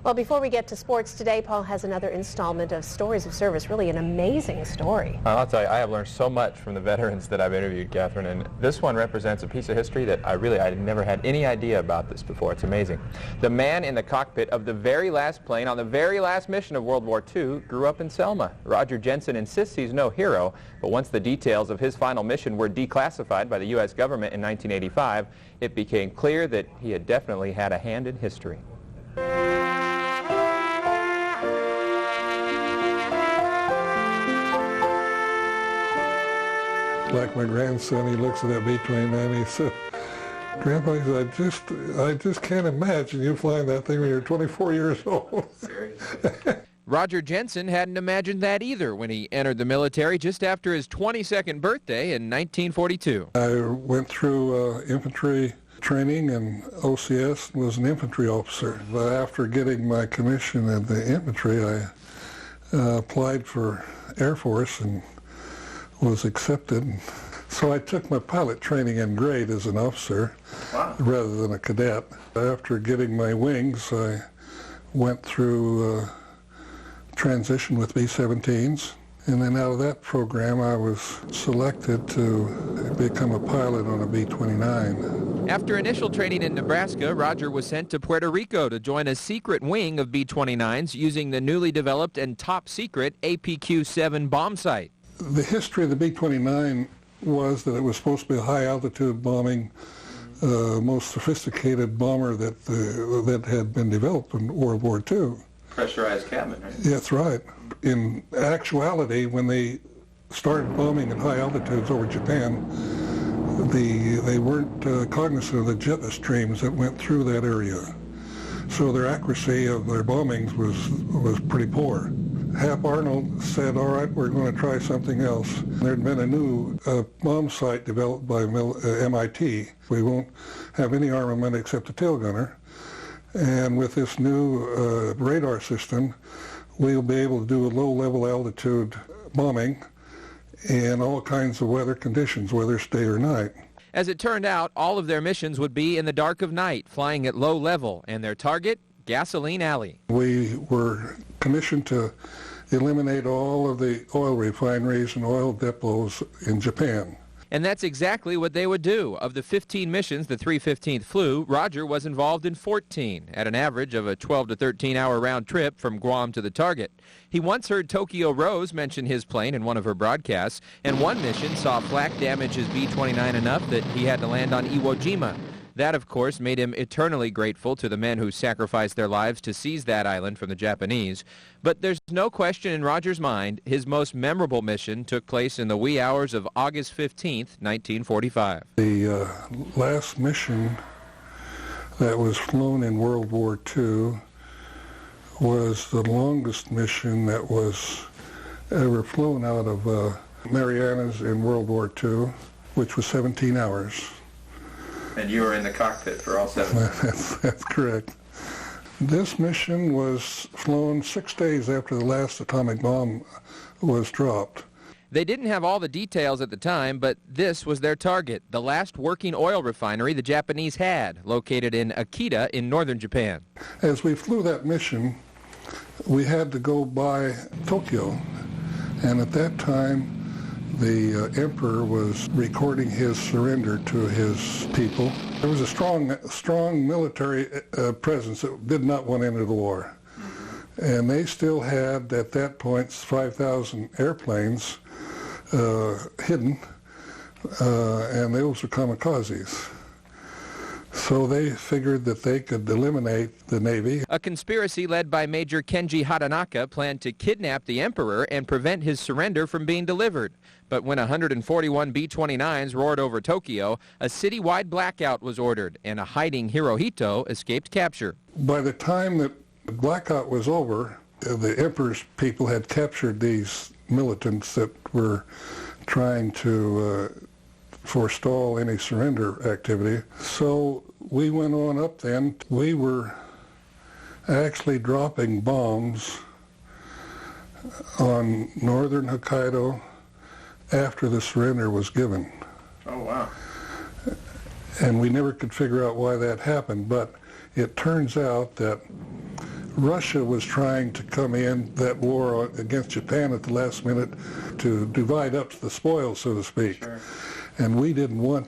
Well, before we get to sports today, Paul has another installment of Stories of Service, really an amazing story. I'll tell you, I have learned so much from the veterans that I've interviewed, Catherine, and this one represents a piece of history that I never had any idea about this before. It's amazing. The man in the cockpit of the very last plane on the very last mission of World War II grew up in Selma. Rodger Jensen insists he's no hero, but once the details of his final mission were declassified by the U.S. government in 1985, it became clear that he had definitely had a hand in history. Like my grandson, he looks at that B-29, he said, "Grandpa," he said, I just can't imagine you flying that thing when you're 24 years old." Seriously? Rodger Jensen hadn't imagined that either when he entered the military just after his 22nd birthday in 1942. I went through infantry training, and OCS was an infantry officer. But after getting my commission in the infantry, I applied for Air Force and was accepted. So I took my pilot training in grade as an officer. Wow. Rather than a cadet. After getting my wings, I went through transition with B-17s, and then out of that program I was selected to become a pilot on a B-29. After initial training in Nebraska, Rodger was sent to Puerto Rico to join a secret wing of B-29s using the newly developed and top secret APQ-7 bomb sight. The history of the B-29 was that it was supposed to be a high-altitude bombing, most sophisticated bomber that had been developed in World War II. Pressurized cabin, right? That's right. In actuality, when they started bombing at high altitudes over Japan, they weren't cognizant of the jet streams that went through that area. So their accuracy of their bombings was pretty poor. Hap Arnold said, "All right, we're going to try something else." There had been a new bomb sight developed by MIT. We won't have any armament except a tail gunner. And with this new radar system, we'll be able to do a low-level altitude bombing in all kinds of weather conditions, whether it's day or night. As it turned out, all of their missions would be in the dark of night, flying at low level, and their target, Gasoline Alley. We were commissioned to eliminate all of the oil refineries and oil depots in Japan. And that's exactly what they would do. Of the 15 missions the 315th flew, Rodger was involved in 14, at an average of a 12 to 13-hour round trip from Guam to the target. He once heard Tokyo Rose mention his plane in one of her broadcasts, and one mission saw flak damage his B-29 enough that he had to land on Iwo Jima. That, of course, made him eternally grateful to the men who sacrificed their lives to seize that island from the Japanese. But there's no question in Rodger's mind, his most memorable mission took place in the wee hours of August 15th, 1945. The last mission that was flown in World War II was the longest mission that was ever flown out of Marianas in World War II, which was 17 hours. And you were in the cockpit for all 7. That's correct. This mission was flown 6 days after the last atomic bomb was dropped. They didn't have all the details at the time, but this was their target, the last working oil refinery the Japanese had, located in Akita in northern Japan. As we flew that mission, we had to go by Tokyo, and at that time, the emperor was recording his surrender to his people. There was a strong military presence that did not want to enter the war. And they still had, at that point, 5,000 airplanes hidden, and those were kamikazes. So they figured that they could eliminate the Navy. A conspiracy led by Major Kenji Hatanaka planned to kidnap the emperor and prevent his surrender from being delivered. But when 141 B-29s roared over Tokyo, a citywide blackout was ordered, and a hiding Hirohito escaped capture. By the time that the blackout was over, the emperor's people had captured these militants that were trying to forestall any surrender activity. So we went on up then. We were actually dropping bombs on northern Hokkaido after the surrender was given. Oh, wow. And we never could figure out why that happened, but it turns out that Russia was trying to come in that war against Japan at the last minute to divide up the spoils, so to speak. Sure. And we didn't want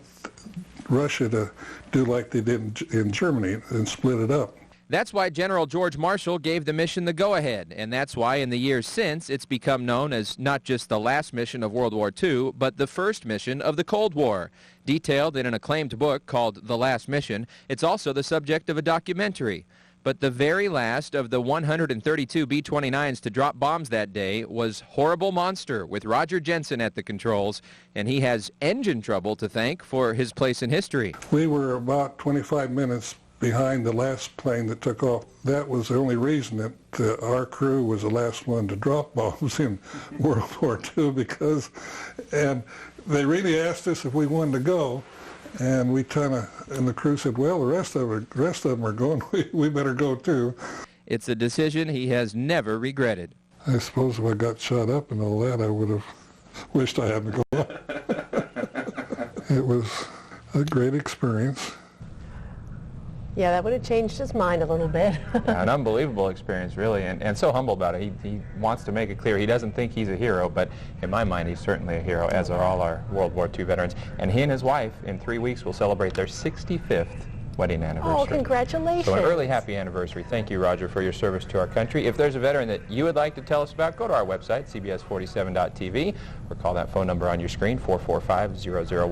Russia to do like they did in Germany and split it up. That's why General George Marshall gave the mission the go-ahead, and that's why in the years since it's become known as not just the last mission of World War II, but the first mission of the Cold War. Detailed in an acclaimed book called The Last Mission, it's also the subject of a documentary. But the very last of the 132 B-29s to drop bombs that day was Horrible Monster with Rodger Jensen at the controls, and he has engine trouble to thank for his place in history. We were about 25 minutes behind the last plane that took off. That was the only reason that our crew was the last one to drop bombs in World War II, and they really asked us if we wanted to go, and and the crew said, well, the rest of them are going, we better go too. It's a decision he has never regretted. I suppose if I got shot up and all that, I would have wished I hadn't gone. It was a great experience. Yeah, that would have changed his mind a little bit. Yeah, an unbelievable experience, really, and so humble about it. He wants to make it clear he doesn't think he's a hero, but in my mind he's certainly a hero, as are all our World War II veterans. And he and his wife, in 3 weeks, will celebrate their 65th wedding anniversary. Oh, congratulations. So an early happy anniversary. Thank you, Rodger, for your service to our country. If there's a veteran that you would like to tell us about, go to our website, cbs47.tv, or call that phone number on your screen, 445-0015.